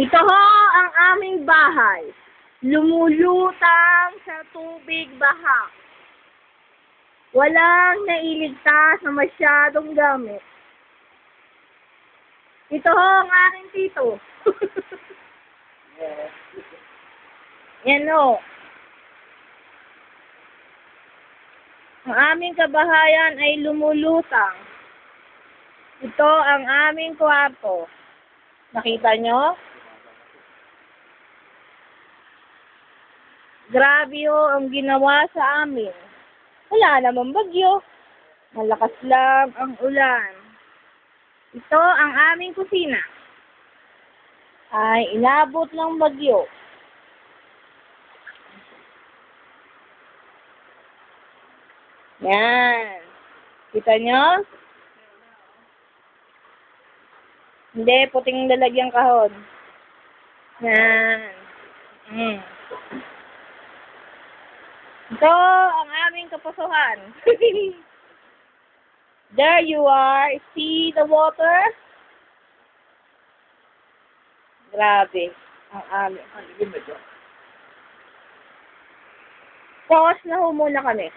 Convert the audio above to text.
Ito ho ang aming bahay. Lumulutang sa tubig baha. Walang nailigtas na masyadong gamit. Ito ho ang aking tito. Yan o. Ang aming kabahayan ay lumulutang. Ito ang aming kwarto. Nakita nyo? Grabe ho ang ginawa sa amin. Wala namang bagyo. Malakas lang ang ulan. Ito ang aming kusina. Ay inabot ng bagyo. Yan. Kita nyo? Hindi, puting lalagyan kahon. Yan. Ito ang aming kapusuhan. There you are. See the water? Grabe. Ang aming. Pause na ho muna kami.